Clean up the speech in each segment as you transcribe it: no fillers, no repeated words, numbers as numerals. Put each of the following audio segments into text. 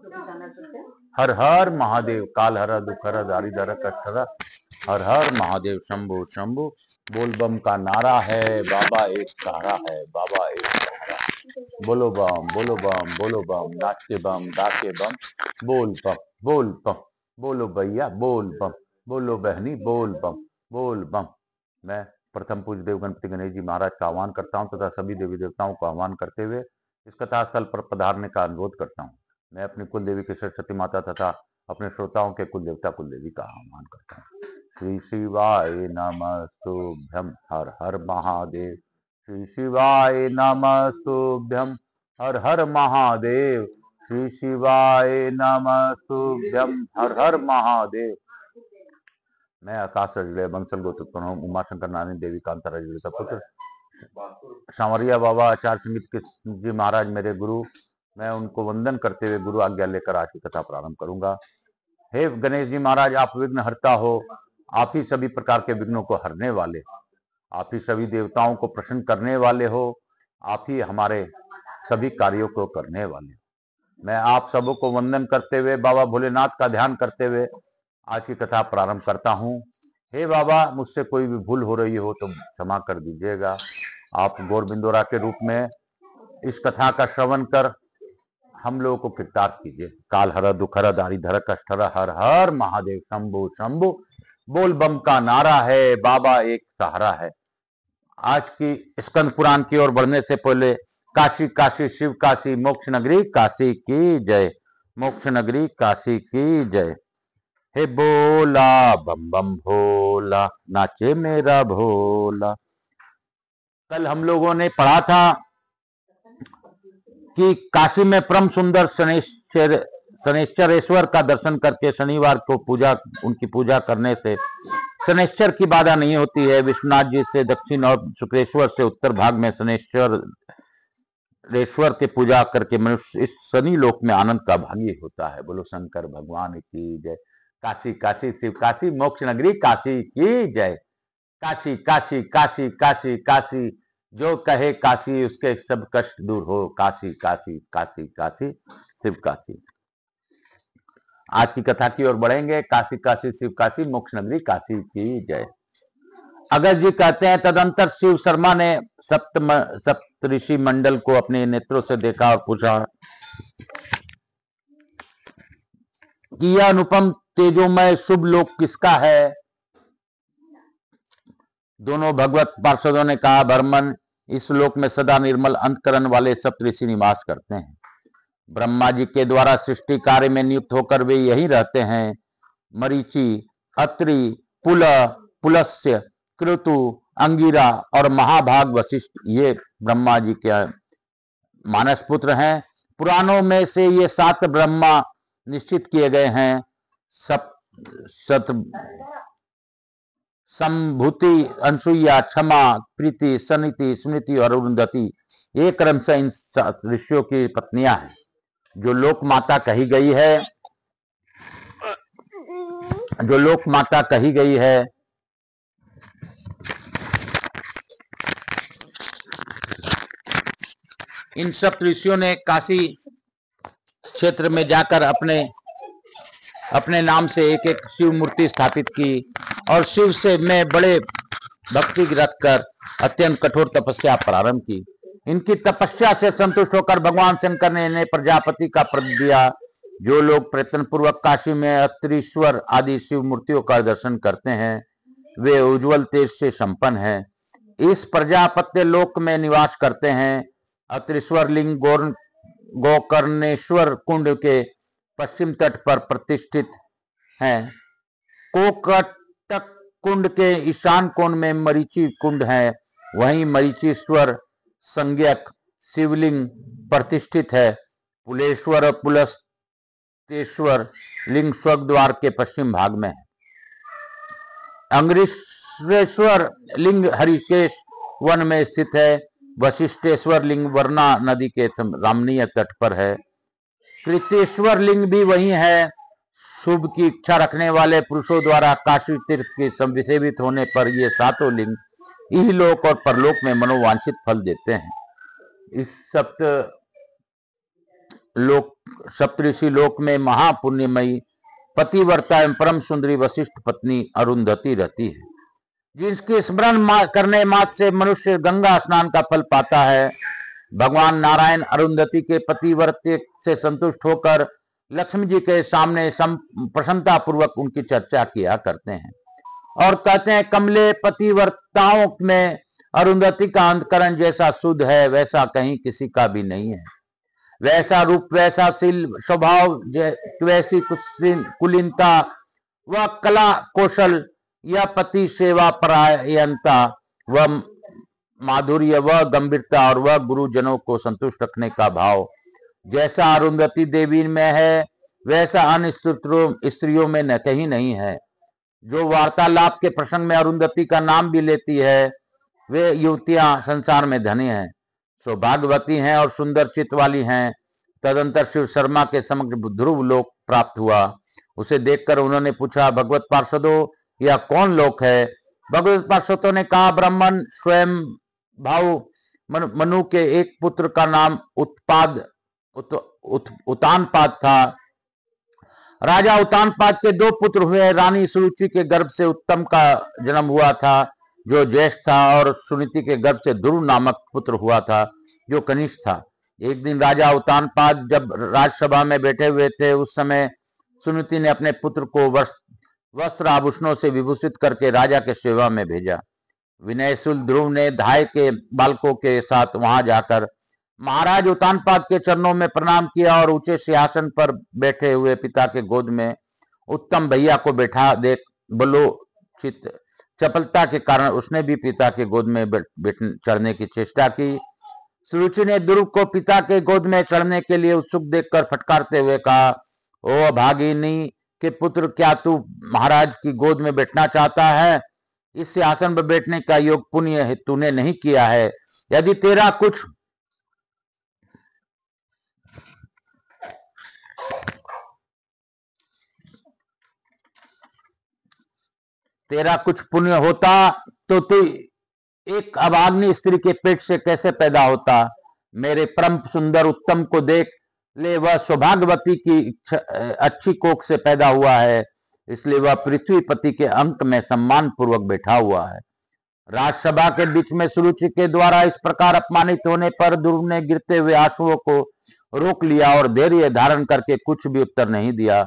हर हर महादेव, काल हर दुख हर दारी दर कष्ट हर, हर हर महादेव शंभु शंभु। बोल बम का नारा है, बाबा एक सहारा है, बाबा एक सहारा। बोलो बम बोलो बम बोलो बम, नाच के बम गा के बम, बोल बम बोल बम। बोलो भैया बोल बम, बोलो बहनी बोल बम बोल बम। मैं प्रथम पूज्य देव गणपति गणेश जी महाराज का आह्वान करता हूं तथा सभी देवी देवताओं को आह्वान करते हुए इस कथा स्थल पर पधारने का अनुरोध करता हूं। मैं अपनी कुल देवी की सरस्वती माता तथा अपने श्रोताओं के कुल देवता कुल देवी का आह्वान करता हूँ। श्री शिवाय नमस्तुभ्यम, हर हर महादेव। श्री शिवाय नमस्तुभ्यम, हर हर महादेव। श्री शिवाय नमस्तुभ्यम, हर हर महादेव। मैं आकाश रजड़े बंसल गोत्र हूँ, उमाशंकर नारायण देवी कांता रजड़े का पुत्र, सांवरिया बाबा आचार्य संगीत जी महाराज मेरे गुरु। मैं उनको वंदन करते हुए गुरु आज्ञा लेकर आज की कथा प्रारंभ करूंगा। हे गणेश जी महाराज, आप विघ्न हरता हो, आप ही सभी प्रकार के विघ्नों को हरने वाले, आप ही सभी देवताओं को प्रसन्न करने वाले हो, आप ही हमारे सभी कार्यों को करने वाले। मैं आप सबों को वंदन करते हुए बाबा भोलेनाथ का ध्यान करते हुए आज की कथा प्रारंभ करता हूँ। हे बाबा, मुझसे कोई भी भूल हो रही हो तो क्षमा कर दीजिएगा। आप गौर बिंदोरा के रूप में इस कथा का श्रवण कर हम लोगों को कृतार्थ कीजिए। काल हर दुख हर दारी धर कष्ट हर, हर हर महादेव शंभु शंभु। बोल बम का नारा है, बाबा एक सहारा है। आज की स्कंद पुराण की ओर बढ़ने से पहले काशी काशी शिव काशी, मोक्ष नगरी काशी की जय, मोक्ष नगरी काशी की जय। हे बोला बम बम भोला, नाचे मेरा भोला। कल हम लोगों ने पढ़ा था कि काशी में परम सुंदर शनैश्चरेश्वर का दर्शन करके शनिवार को उनकी पूजा करने से शनैश्चर की बाधा नहीं होती है। विश्वनाथ जी से दक्षिण और शुक्रेश्वर से उत्तर भाग में शनैश्चरेश्वर की पूजा करके मनुष्य इस शनि लोक में आनंद का भागी होता है। बोलो शंकर भगवान की जय। काशी काशी शिव काशी, मोक्ष नगरी काशी की जय। काशी काशी काशी काशी काशी, जो कहे काशी उसके सब कष्ट दूर हो। काशी काशी काशी काशी शिव काशी। आज की कथा की ओर बढ़ेंगे। काशी काशी शिव काशी, मोक्ष नगरी काशी की जय। अगस्त जी कहते हैं, तदंतर शिव शर्मा ने सप्तऋषि मंडल को अपने नेत्रों से देखा और पूछा कि यह अनुपम तेजोमय शुभ लोक किसका है। दोनों भगवत पार्षदों ने कहा, भरमन, इस लोक में सदा निर्मल अंतकरण वाले सप्तऋषि निवास करते हैं। ब्रह्मा जी के द्वारा सृष्टि कार्य में नियुक्त होकर वे यहीं रहते हैं। मरीचि, अत्रि, पुलस्त्य, क्रतु, अंगिरा और महाभाग वशिष्ठ ये ब्रह्मा जी के मानस पुत्र हैं। पुराणों में से ये 7 ब्रह्मा निश्चित किए गए हैं। संभूति, अनसुईया, क्षमा, प्रीति, सनिति, स्मृति और अरुंधति ये क्रमशः इन ऋषियों की पत्नियां हैं। जो लोक माता कही गई है, जो लोक माता कही गई है, इन सब ऋषियों ने काशी क्षेत्र में जाकर अपने नाम से एक एक शिव मूर्ति स्थापित की और शिव से में बड़े भक्ति रखकर अत्यंत कठोर तपस्या प्रारंभ की। इनकी तपस्या से संतुष्ट होकर भगवान शंकर ने इन्हें प्रजापति का पद दिया। जो लोग प्रयत्न पूर्वक काशी में अत्रीश्वर आदि शिव मूर्तियों का दर्शन करते हैं वे उज्जवल तेज से संपन्न हैं। इस प्रजापत्य लोक में निवास करते हैं। अत्रीश्वर लिंग गोकर्णेश्वर कुंड के पश्चिम तट पर प्रतिष्ठित हैं। कोकटक कुंड के ईशान कोण में मरीचि कुंड है। वहीं मरीचीश्वर संज्ञक शिवलिंग प्रतिष्ठित है। पुलेश्वर और पुलस्तेश्वर लिंग स्वर्ग द्वार के पश्चिम भाग में है। अंगरीश्वर लिंग हरिकेश वन में स्थित है। वशिष्ठेश्वर लिंग वर्णा नदी के रामनीय तट पर है। कृतेश्वर लिंग भी वही है। शुभ की इच्छा रखने वाले पुरुषों द्वारा काशी तीर्थ के सेवित होने पर ये 7 लिंग इहलोक और परलोक में मनोवांछित फल देते हैं। इस सप्त लोक सप्तऋषि लोक में महापुण्यमयी पतिव्रता एवं परम सुंदरी वशिष्ठ पत्नी अरुंधति रहती है, जिसके स्मरण करने मात्र से मनुष्य गंगा स्नान का फल पाता है। भगवान नारायण अरुंधति के पतिव्रत्य से संतुष्ट होकर लक्ष्मी जी के सामने प्रसन्नता पूर्वक उनकी चर्चा किया करते हैं और कहते हैं, कमले पतिव्रताओं में अरुंधति का अंतकरण जैसा शुद्ध है वैसा कहीं किसी का भी नहीं है। वैसा रूप, वैसा शील स्वभाव, वैसी कुलीनता व कला कौशल या पति सेवा परायणता व माधुर्य व गंभीरता और वह गुरुजनों को संतुष्ट रखने का भाव जैसा अरुंधति देवी में है वैसा अन्य स्त्रियों में न कहीं नहीं है। जो वार्तालाप के प्रसंग में अरुंधति का नाम भी लेती है वे युवतियां संसार में धनी हैं, सौभाग्यवती हैं और सुंदर चित्त वाली हैं। तदंतर शिव शर्मा के समग्र ध्रुव लोक प्राप्त हुआ। उसे देखकर उन्होंने पूछा, भगवत पार्षदों यह कौन लोक है? भगवत पार्षदों ने कहा, ब्राह्मण स्वयं भाव मनु के एक पुत्र का नाम उतानपाद था। राजा उतानपाद के दो पुत्र हुए। रानी सुरुचि के गर्भ से उत्तम का जन्म हुआ था जो ज्येष्ठ था, और सुनीति के गर्भ से ध्रुव नामक पुत्र हुआ था जो कनिष्ठ था। एक दिन राजा उतानपाद जब राजसभा में बैठे हुए थे, उस समय सुनीति ने अपने पुत्र को वस्त्र आभूषणों से विभूषित करके राजा के सेवा में भेजा। विनयशील ध्रुव ने धाय के बालकों के साथ वहां जाकर महाराज उतानपाद के चरणों में प्रणाम किया और ऊंचे सिंहासन पर बैठे हुए पिता के गोद में उत्तम भैया को बैठा देख बलोचित चपलता के कारण उसने भी पिता के गोद में चढ़ने की चेष्टा की। सुरुचि ने ध्रुव को पिता के गोद में चढ़ने के लिए उत्सुक देखकर फटकारते हुए कहा, ओ अभागिनी के पुत्र, क्या तू महाराज की गोद में बैठना चाहता है? इस सिंहासन पर बैठने का योग पुण्य तूने नहीं किया है। यदि तेरा कुछ पुण्य होता तो तू एक अभाग्नि स्त्री के पेट से कैसे पैदा होता? मेरे परम सुंदर उत्तम को देख ले, वह सौभाग्यवती की अच्छी कोख से पैदा हुआ है, इसलिए वह पृथ्वीपति के अंक में सम्मान पूर्वक बैठा हुआ है। राजसभा के बीच में सुरुचि के द्वारा इस प्रकार अपमानित होने पर ध्रुव ने गिरते हुए आंसुओं को रोक लिया और धैर्य धारण करके कुछ भी उत्तर नहीं दिया।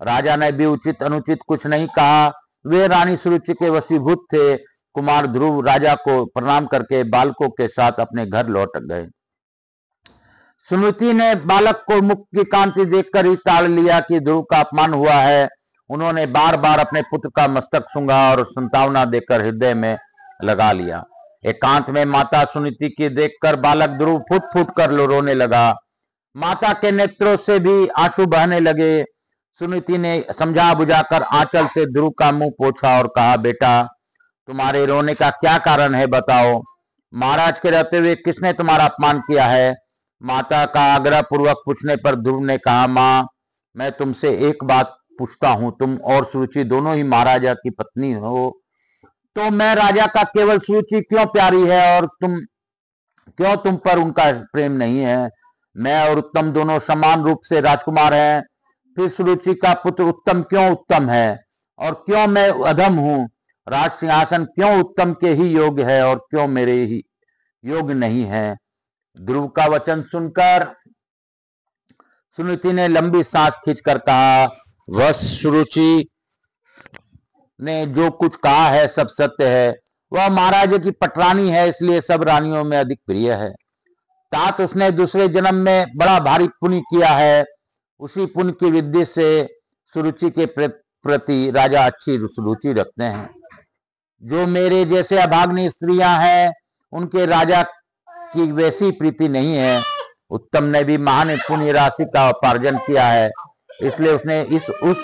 राजा ने भी उचित अनुचित कुछ नहीं कहा। वे रानी सुरुचि के वशीभूत थे। कुमार ध्रुव राजा को प्रणाम करके बालकों के साथ अपने घर लौट गए। सुनीति ने बालक को मुख की कांति देखकर ही ताड़ लिया कि ध्रुव का अपमान हुआ है। उन्होंने बार बार अपने पुत्र का मस्तक सूंघा और संतावना देकर हृदय में लगा लिया। एकांत में माता सुनीति की देखकर बालक ध्रुव फूट फूट कर रोने लगा। माता के नेत्रों से भी आंसू बहने लगे। सुनीति ने समझा बुझाकर आंचल से ध्रुव का मुंह पोंछा और कहा, बेटा तुम्हारे रोने का क्या कारण है, बताओ। महाराज के रहते हुए किसने तुम्हारा अपमान किया है? माता का आग्रह पूर्वक पूछने पर ध्रुव ने कहा, माँ मैं तुमसे एक बात पूछता हूं, तुम और सुरुचि दोनों ही महाराजा की पत्नी हो, तो मैं राजा का केवल सुरुचि क्यों प्यारी है और तुम पर उनका प्रेम नहीं है? मैं और उत्तम दोनों समान रूप से राजकुमार हैं, फिर सुरुचि का पुत्र उत्तम क्यों उत्तम है और क्यों मैं अधम हूं? राज सिंहासन क्यों उत्तम के ही योग्य है और क्यों मेरे ही योग्य नहीं है? ध्रुव का वचन सुनकर सुनीति ने लंबी सांस खींचकर कहा, वह सुरुचि ने जो कुछ कहा है सब सत्य है। वह महाराज की पटरानी है, इसलिए सब रानियों में अधिक प्रिय है। तात उसने दूसरे जन्म में बड़ा भारी पुण्य किया है। उसी पुण्य की वृद्धि से सुरुचि के प्रति राजा अच्छी रुचि रखते हैं। जो मेरे जैसे अभाग्नि स्त्रियां हैं उनके राजा की वैसी प्रीति नहीं है। उत्तम ने भी महान पुण्य राशि का उपार्जन किया है, इसलिए उसने उस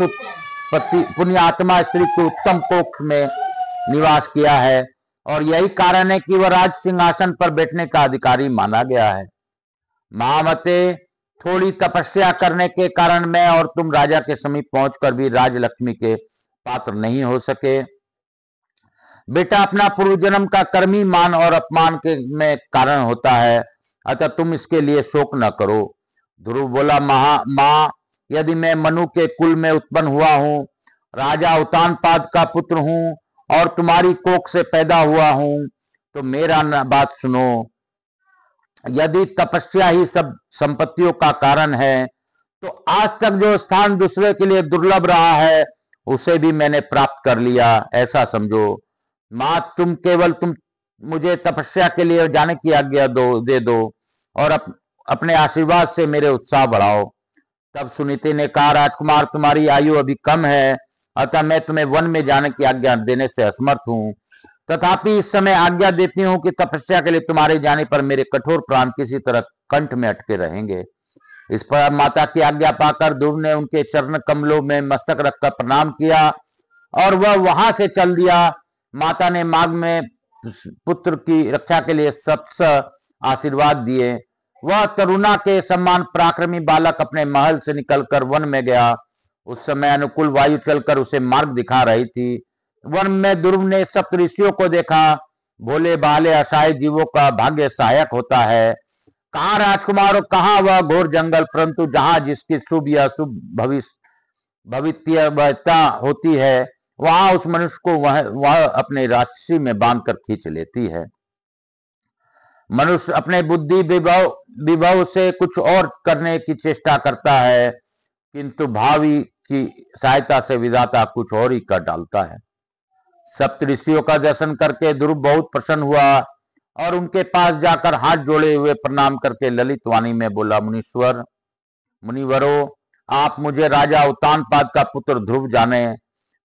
पुण्यात्मा स्त्री के उत्तम कोख में निवास किया है और यही कारण है कि वह राज सिंहासन पर बैठने का अधिकारी माना गया है। महामते, थोड़ी तपस्या करने के कारण मैं और तुम राजा के समीप पहुंचकर भी राजलक्ष्मी के पात्र नहीं हो सके। बेटा, अपना पूर्व जन्म का कर्मी मान और अपमान के में कारण होता है, अतः तुम इसके लिए शोक न करो। ध्रुव बोला, माँ, यदि मैं मनु के कुल में उत्पन्न हुआ हूँ, राजा उत्तानपाद का पुत्र हूँ और तुम्हारी कोख से पैदा हुआ हूँ, तो मेरा बात सुनो। यदि तपस्या ही सब संपत्तियों का कारण है, तो आज तक जो स्थान दूसरे के लिए दुर्लभ रहा है, उसे भी मैंने प्राप्त कर लिया, ऐसा समझो। माँ, तुम मुझे तपस्या के लिए जाने की आज्ञा दे दो और अपने आशीर्वाद से मेरे उत्साह बढ़ाओ। तब सुनीति ने कहा, राजकुमार, तुम्हारी आयु अभी कम है, अतः मैं तुम्हें वन में जाने की आज्ञा देने से असमर्थ हूँ। तथापि इस समय आज्ञा देती हूँ कि तपस्या के लिए तुम्हारे जाने पर मेरे कठोर प्राण किसी तरह कंठ में अटके रहेंगे। इस पर माता की आज्ञा पाकर ध्रुव ने उनके चरण कमलों में मस्तक रखकर प्रणाम किया और वह वहां से चल दिया। माता ने मार्ग में पुत्र की रक्षा के लिए सत्स आशीर्वाद दिए। वह तरुणा के समान पराक्रमी बालक अपने महल से निकलकर वन में गया। उस समय अनुकूल वायु चलकर उसे मार्ग दिखा रही थी। वन में ध्रुव ने सप्तऋषियों को देखा। भोले भाले असहाय जीवों का भाग्य सहायक होता है। कहाँ राजकुमार और कहाँ वह घोर जंगल, परंतु जहां जिसकी शुभ या शुभ भविष्यता होती है, वहां उस मनुष्य को वह अपने राशि में बांधकर खींच लेती है। मनुष्य अपने बुद्धि विभव से कुछ और करने की चेष्टा करता है, किंतु भावी की सहायता से विधाता कुछ और ही कर डालता है। सप्तऋषियों का दर्शन करके ध्रुव बहुत प्रसन्न हुआ और उनके पास जाकर हाथ जोड़े हुए प्रणाम करके ललित वाणी में बोला, मुनिवरों, आप मुझे राजा उत्तानपाद का पुत्र ध्रुव जाने।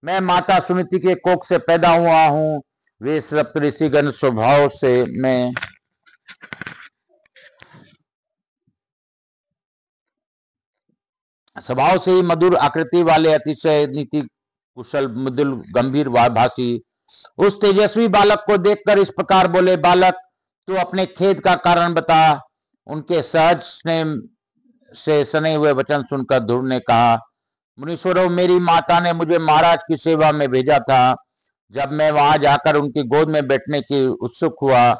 मैं माता सुनीति के कोख से पैदा हुआ हूँ। वे सप्तऋषिगण स्वभाव से ही मधुर आकृति वाले, अतिशय नीति कुशल, मृदुल, गंभीर भाषी। उस तेजस्वी बालक को देखकर इस प्रकार बोले, बालक, तू अपने खेद का कारण बता। उनके सहज स्नेह से सने हुए वचन सुनकर ध्रुव ने कहा, मुनीश्वरों, मेरी माता ने मुझे महाराज की सेवा में भेजा था। जब मैं वहां जाकर उनकी गोद में बैठने की उत्सुक हुआ,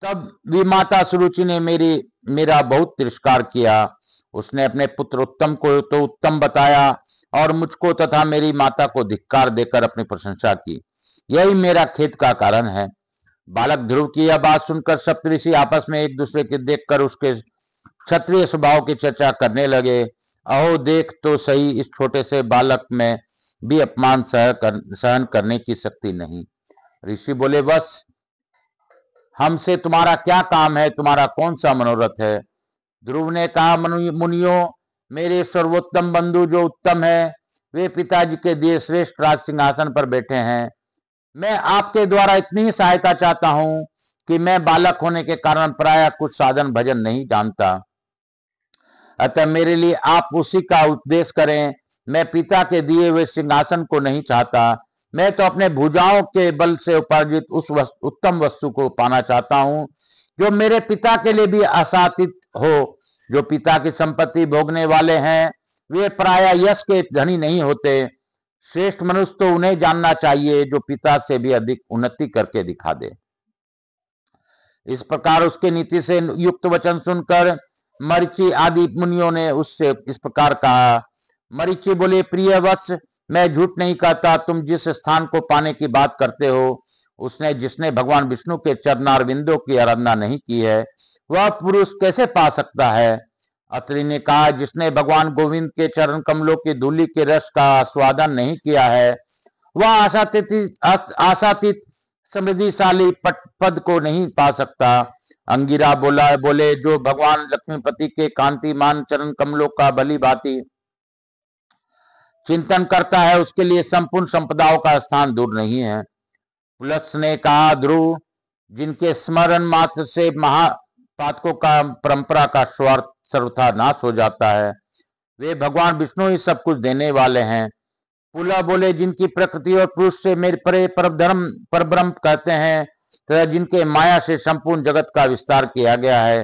तब विमाता सुरुचि ने मेरा बहुत तिरस्कार किया। उसने अपने पुत्र उत्तम को तो उत्तम बताया और मुझको तथा मेरी माता को धिक्कार देकर अपनी प्रशंसा की। यही मेरा खेद का कारण है। बालक ध्रुव की यह बात सुनकर सप्तऋषि आपस में एक दूसरे के देखकर उसके क्षत्रिय स्वभाव की चर्चा करने लगे। अहो, देख तो सही, इस छोटे से बालक में भी अपमान सहन करने की शक्ति नहीं। ऋषि बोले, बस हमसे तुम्हारा क्या काम है, तुम्हारा कौन सा मनोरथ है? ध्रुव ने कहा, मुनियों, मेरे सर्वोत्तम बंधु जो उत्तम है, वे पिताजी के दिए श्रेष्ठ राज सिंहासन पर बैठे हैं। मैं आपके द्वारा इतनी ही सहायता चाहता हूं कि मैं बालक होने के कारण प्रायः कुछ साधन भजन नहीं जानता, अतः मेरे लिए आप उसी का उपदेश करें। मैं पिता के दिए हुए सिंहासन को नहीं चाहता। मैं तो अपने भुजाओं के बल से उपार्जित उस उत्तम वस्तु को पाना चाहता हूं जो मेरे पिता के लिए भी आशातीत हो। जो पिता की संपत्ति भोगने वाले हैं, वे प्रायः यश के धनी नहीं होते। श्रेष्ठ मनुष्य तो उन्हें जानना चाहिए जो पिता से भी अधिक उन्नति करके दिखा दे। इस प्रकार उसके नीति से युक्त वचन सुनकर मरीचि आदि मुनियों ने उससे इस प्रकार कहा। मरीचि बोले, प्रिय वत्स, मैं झूठ नहीं कहता। तुम जिस स्थान को पाने की बात करते हो, जिसने भगवान विष्णु के चरणारविंदों की आराधना नहीं की है, वह पुरुष कैसे पा सकता है? अत्रि ने कहा, जिसने भगवान गोविंद के चरण कमलों की धूलि के रस का आस्वादन नहीं किया है, वह आशातीत समृद्धिशाली पद को नहीं पा सकता। अंगिरा बोले, जो भगवान लक्ष्मीपति के कांतिमान चरण कमलों का भली भांति चिंतन करता है, उसके लिए संपूर्ण संपदाओं का स्थान दूर नहीं है। पुलत्स ने कहा, ध्रुव, जिनके स्मरण मात्र से महापातकों का परंपरा का स्वार्थ सर्वथा नाश हो जाता है, वे भगवान विष्णु ही सब कुछ देने वाले हैं। पुला बोले, जिनकी प्रकृति और पुरुष से मेरे परे परब्रह्म कहते हैं तथा जिनके माया से संपूर्ण जगत का विस्तार किया गया है,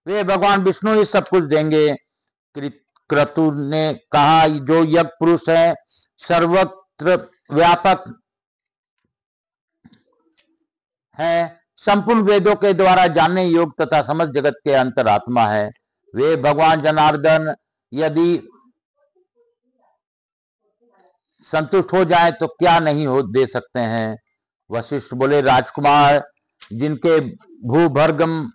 वे भगवान विष्णु ही सब कुछ देंगे। क्रतु ने कहा, जो यज्ञ पुरुष है, सर्वत्र व्यापक है, संपूर्ण वेदों के द्वारा जानने योग्य तथा समस्त जगत के अंतरात्मा है, वे भगवान जनार्दन यदि संतुष्ट हो जाए तो क्या नहीं हो दे सकते हैं। वशिष्ठ बोले, राजकुमार जिनके भूभर्गम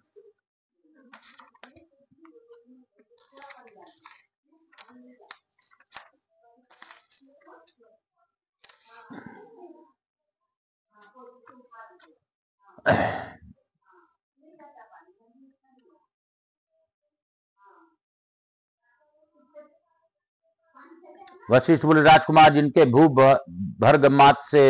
वशिष्ठ बोले, राजकुमार जिनके भूभर्गमात से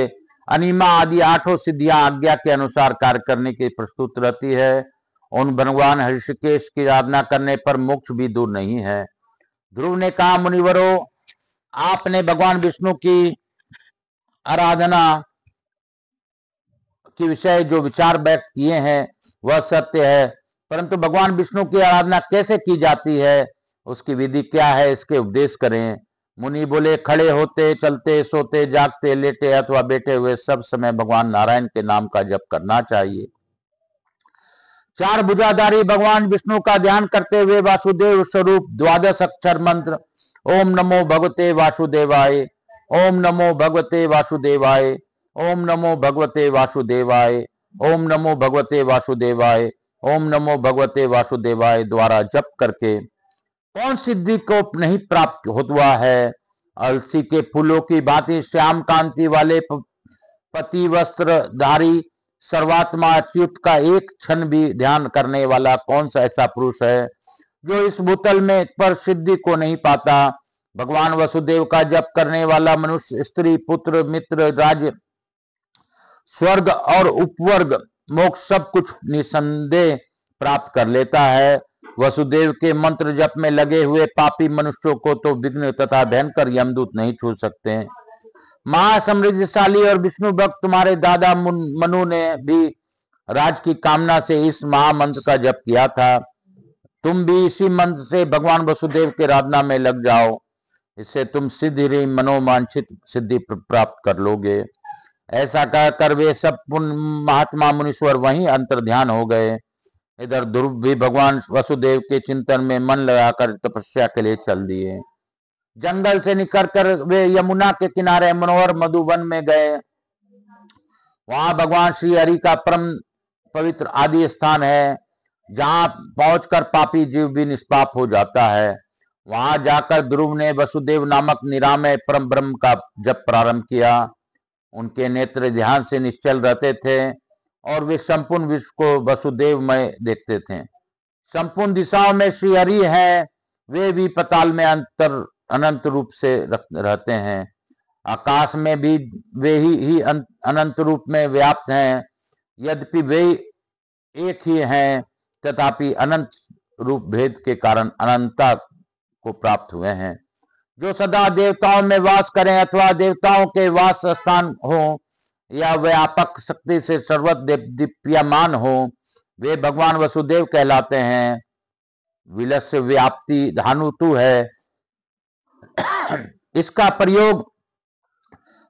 अनिमा आदि 8 सिद्धियां आज्ञा के अनुसार कार्य करने की प्रस्तुत रहती है, उन भगवान ऋषिकेश की आराधना करने पर मोक्ष भी दूर नहीं है। ध्रुव ने कहा, मुनिवरों, आपने भगवान विष्णु की आराधना के विषय जो विचार व्यक्त किए हैं वह सत्य है, परंतु भगवान विष्णु की आराधना कैसे की जाती है, उसकी विधि क्या है, इसके उपदेश करें। मुनि बोले, खड़े होते, चलते, सोते, जागते, लेटे अथवा बैठे हुए सब समय भगवान नारायण के नाम का जप करना चाहिए। 4 भुजाधारी भगवान विष्णु का ध्यान करते हुए वासुदेव स्वरूप 12 अक्षर मंत्र ओम नमो भगवते वासुदेवाय, ओम नमो भगवते वासुदेवाय, ओम नमो भगवते वासुदेवाय, ओम नमो भगवते वासुदेवाय, ओम नमो भगवते वासुदेवाय द्वारा जप करके कौन सिद्धि को नहीं प्राप्त हुआ है। अलसी के फूलों की भांति श्याम कांति वाले पति वस्त्रधारी सर्वात्मा अच्युत का एक क्षण भी ध्यान करने वाला कौन सा ऐसा पुरुष है जो इस भूतल में पर सिद्धि को नहीं पाता। भगवान वसुदेव का जप करने वाला मनुष्य स्त्री, पुत्र, मित्र, राज्य, स्वर्ग और उपवर्ग, मोक्ष सब कुछ निसंदेह प्राप्त कर लेता है। वसुदेव के मंत्र जप में लगे हुए पापी मनुष्यों को तो विघ्न तथा भयंकर यमदूत नहीं छू सकते। महासमृद्धिशाली और विष्णु भक्त तुम्हारे दादा मनु ने भी राज की कामना से इस महामंत्र का जप किया था। तुम भी इसी मंत्र से भगवान वसुदेव के आराधना में लग जाओ, इससे तुम सिद्धि मनोवांछित सिद्धि प्राप्त कर लोगे। ऐसा कहकर वे सब महात्मा मुनीश्वर वहीं अंतर ध्यान हो गए। इधर ध्रुव भी भगवान वसुदेव के चिंतन में मन लगाकर तपस्या के लिए चल दिए। जंगल से निकलकर वे यमुना के किनारे मनोहर मधुवन में गए। वहां भगवान श्री हरि का परम पवित्र आदि स्थान है, जहां पहुंचकर पापी जीव भी निष्पाप हो जाता है। वहां जाकर ध्रुव ने वसुदेव नामक निरामय परम ब्रह्म का जप प्रारंभ किया। उनके नेत्र ध्यान से निश्चल रहते थे और वे संपूर्ण विश्व को वसुदेवमय देखते थे। संपूर्ण दिशाओं में श्री हरि है, वे भी पताल में अनंत रूप से रहते हैं। आकाश में भी वे ही अनंत रूप में व्याप्त हैं। यद्यपि वे एक ही हैं, तथापि अनंत रूप भेद के कारण अनंतता को प्राप्त हुए हैं। जो सदा देवताओं में वास करें अथवा देवताओं के वास स्थान हो या व्यापक शक्ति से सर्वत्र दीप्यमान हो, वे भगवान वसुदेव कहलाते हैं। विलस्य व्याप्ति धानुतु है, इसका प्रयोग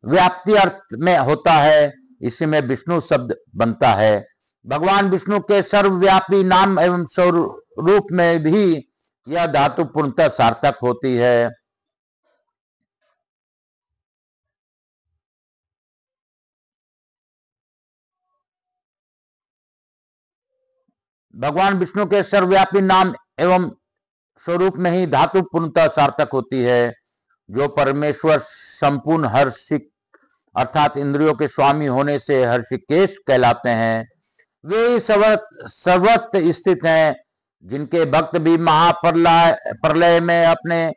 व्याप्ति अर्थ में होता है, इसी में विष्णु शब्द बनता है। भगवान विष्णु के सर्वव्यापी नाम एवं स्वरूप में भी यह धातु पूर्णतः सार्थक होती है। भगवान विष्णु के सर्वव्यापी नाम एवं स्वरूप में ही धातु पूर्णतः सार्थक होती है। जो परमेश्वर संपूर्ण हर्षिक अर्थात इंद्रियों के स्वामी होने से हर्षिकेश कहलाते हैं, वे सर्वत्र स्थित हैं। जिनके भक्त भी महाप्रलय में अपने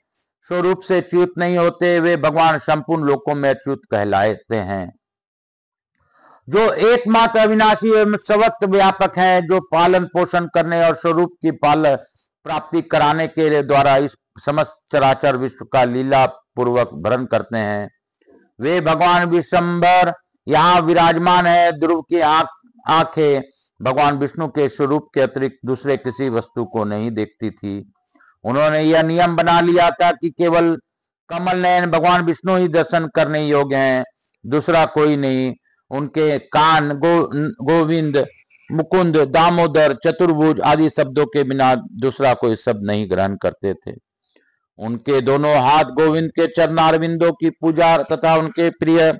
स्वरूप से च्युत नहीं होते, वे भगवान संपूर्ण लोकों में अच्युत कहलाते हैं। जो एकमात्र अविनाशी एवं सर्वत्र व्यापक है, जो पालन पोषण करने और स्वरूप की प्राप्ति कराने के द्वारा इस समस्त चराचर विश्व का लीला पूर्वक भरण करते हैं, वे भगवान विश्वंभर यहाँ विराजमान है। ध्रुव की आंखें भगवान विष्णु के स्वरूप के अतिरिक्त दूसरे किसी वस्तु को नहीं देखती थी। उन्होंने यह नियम बना लिया था कि केवल कमल नयन भगवान विष्णु ही दर्शन करने योग्य हैं, दूसरा कोई नहीं। उनके कान गोविंद मुकुंद, दामोदर, चतुर्भुज आदि शब्दों के बिना दूसरा कोई शब्द नहीं ग्रहण करते थे। उनके दोनों हाथ गोविंद के चरणारविंदों की पूजा तथा उनके प्रिय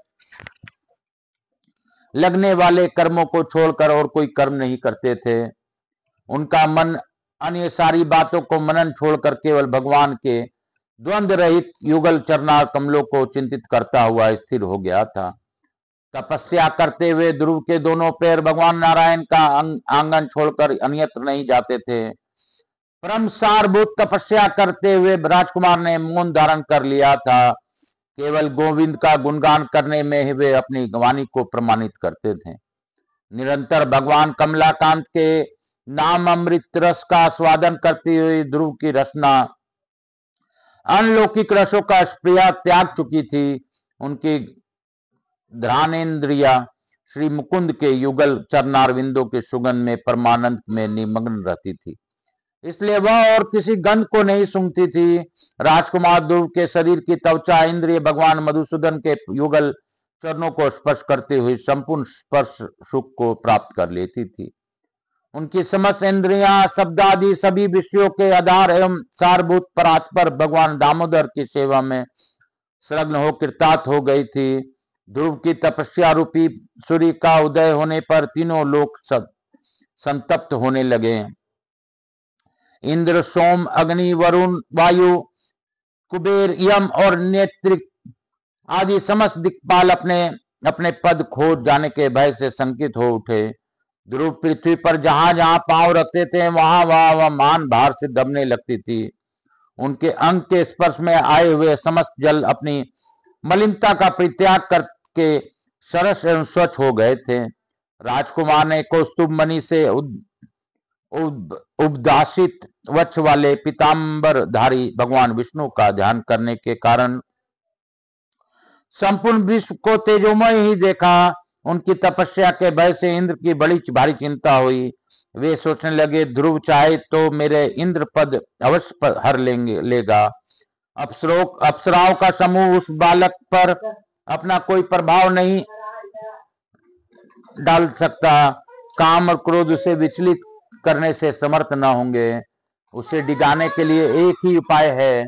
लगने वाले कर्मों को छोड़कर और कोई कर्म नहीं करते थे। उनका मन अन्य सारी बातों को मनन छोड़कर केवल भगवान के द्वंद्व रहित युगल चरणार कमलों को चिंतित करता हुआ स्थिर हो गया था। तपस्या करते हुए ध्रुव के दोनों पैर भगवान नारायण का आंगन छोड़कर अन्यत्र नहीं जाते थे। परम सारभूत तपस्या करते हुए राजकुमार ने मौन धारण कर लिया था। केवल गोविंद का गुणगान करने में ही वे अपनी वाणी को प्रमाणित करते थे। निरंतर भगवान कमलाकांत के नाम अमृत रस का स्वादन करती हुई ध्रुव की रचना अनलौकिक रसों का स्प्रिया त्याग चुकी थी। उनकी ध्यानेन्द्रिया श्री मुकुंद के युगल चरणारविंदों के सुगंध में परमानंद में निमग्न रहती थी, इसलिए वह और किसी गंध को नहीं सूंघती थी। राजकुमार ध्रुव के शरीर की त्वचा इंद्रिय भगवान मधुसूदन के युगल चरणों को स्पर्श करते हुए संपूर्ण स्पर्श सुख को प्राप्त कर लेती थी। उनकी समस्त इंद्रियां शब्द आदि सभी विषयों के आधार एवं सारभूत परात्पर भगवान दामोदर की सेवा में संलग्न हो कृतार्थ हो गई थी। ध्रुव की तपस्या रूपी सूर्य का उदय होने पर तीनों लोक संतप्त होने लगे। इंद्र, सोम, अग्नि, वरुण, वायु, कुबेर, यम और नेत्रिक आदि समस्त दिक्पाल अपने अपने पद खो जाने के भय से शंकित हो उठे। ध्रुव पृथ्वी पर जहां जहां पांव रखते थे वहां वह मान भार से दबने लगती थी। उनके अंग के स्पर्श में आए हुए समस्त जल अपनी मलिनता का परित्याग करके सरस एवं स्वच्छ हो गए थे। राजकुमार ने कौस्तुभ मणि से उपदासित वक्ष वाले पीतांबरधारी भगवान विष्णु का ध्यान करने के कारण संपूर्ण विश्व को तेजोमय ही देखा। उनकी तपस्या के भय से इंद्र की बड़ी भारी चिंता हुई। वे सोचने लगे, ध्रुव चाहे तो मेरे इंद्र पद अवश्य हर लेगा। अप्सराओं का समूह उस बालक पर अपना कोई प्रभाव नहीं डाल सकता। काम और क्रोध उसे विचलित करने से समर्थ न होंगे। उसे डिगाने के लिए एक ही उपाय है,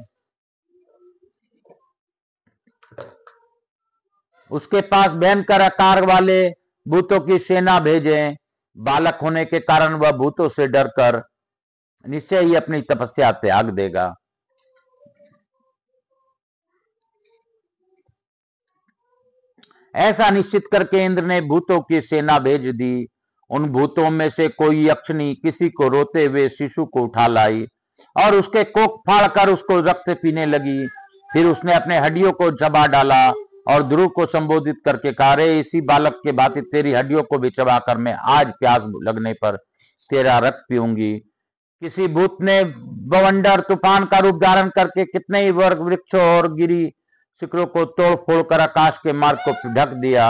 उसके पास भयंकर आकार वाले भूतों की सेना भेजें। बालक होने के कारण वह भूतों से डरकर निश्चय ही अपनी तपस्या त्याग देगा। ऐसा निश्चित करके इंद्र ने भूतों की सेना भेज दी। उन भूतों में से कोई यक्षिणी किसी को रोते हुए शिशु को उठा लाई और उसके कोख फाड़कर उसको रक्त पीने लगी। फिर उसने अपने हड्डियों को चबा डाला और ध्रुव को संबोधित करके कहा, रे इसी बालक के भांति तेरी हड्डियों को भी चबाकर मैं आज प्यास लगने पर तेरा रक्त पीऊंगी। किसी भूत ने बवंडर तूफान का रूप धारण करके कितने ही वर्ग वृक्षों और गिरी शिखरों को तोड़ फोड़ कर आकाश के मार्ग को ढक दिया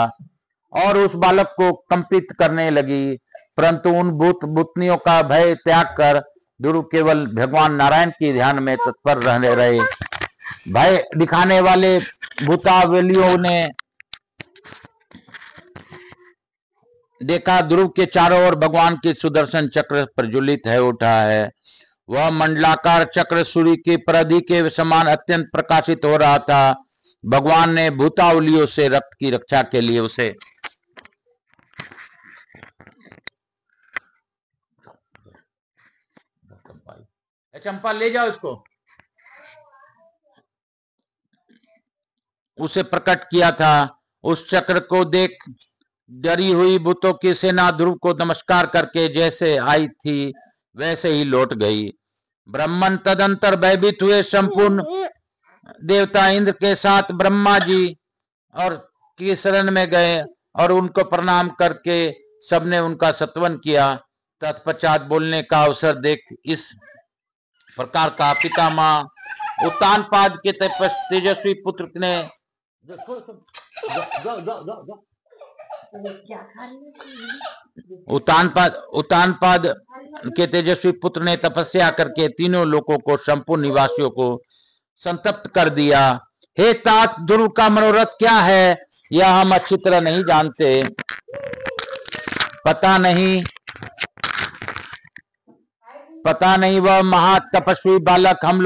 और उस बालक को कंपित करने लगी। परंतु उन भूतनियों का भय त्याग कर ध्रुव केवल भगवान नारायण के ध्यान में तत्पर रहने रहे। भय दिखाने वाले भूतावलियों ने देखा ध्रुव के चारों ओर भगवान की सुदर्शन चक्र प्रज्वलित है उठा है। वह मंडलाकार चक्र सूर्य की परिधि के समान अत्यंत प्रकाशित हो रहा था। भगवान ने भूतावलियों से रक्त की रक्षा के लिए उसे चंपा ले जाओ इसको, उसे प्रकट किया था। उस चक्र को देख डरी हुई भूतों की सेना ध्रुव को नमस्कार करके जैसे आई थी वैसे ही लौट गई। ब्राह्मण तदंतर भयभीत हुए। संपूर्ण देवता इंद्र के साथ ब्रह्मा जी और की शरण में गए और उनको प्रणाम करके सबने उनका सत्वन किया। तत्पश्चात बोलने का अवसर देख इस प्रकार का पितामह उत्तानपाद के तेजस्वी पुत्र ने उत्तानपाद के तेजस्वी पुत्र ने तपस्या करके तीनों लोकों को संपूर्ण निवासियों को संतप्त कर दिया। हे तात, ध्रुव का मनोरथ क्या है यह हम अच्छी तरह नहीं जानते। पता नहीं पता नहीं वह महा तपस्वी बालक हम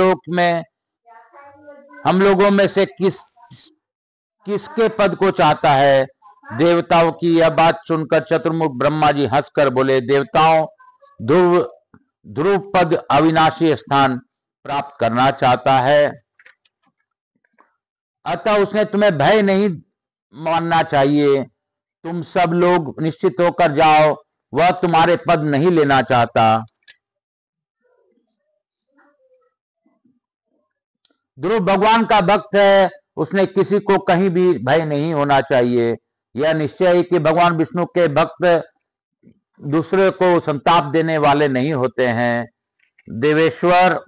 लोगों में से किसके पद को चाहता है। देवताओं की यह बात सुनकर चतुर्मुख ब्रह्मा जी हंसकर बोले, देवताओं, ध्रुव पद अविनाशी स्थान प्राप्त करना चाहता है, अतः उसने तुम्हें भय नहीं मानना चाहिए। तुम सब लोग निश्चित होकर जाओ, वह तुम्हारे पद नहीं लेना चाहता। ध्रुव भगवान का भक्त है, उसने किसी को कहीं भी भय नहीं होना चाहिए। यह निश्चय है कि भगवान विष्णु के भक्त दूसरे को संताप देने वाले नहीं होते हैं। देवेश्वर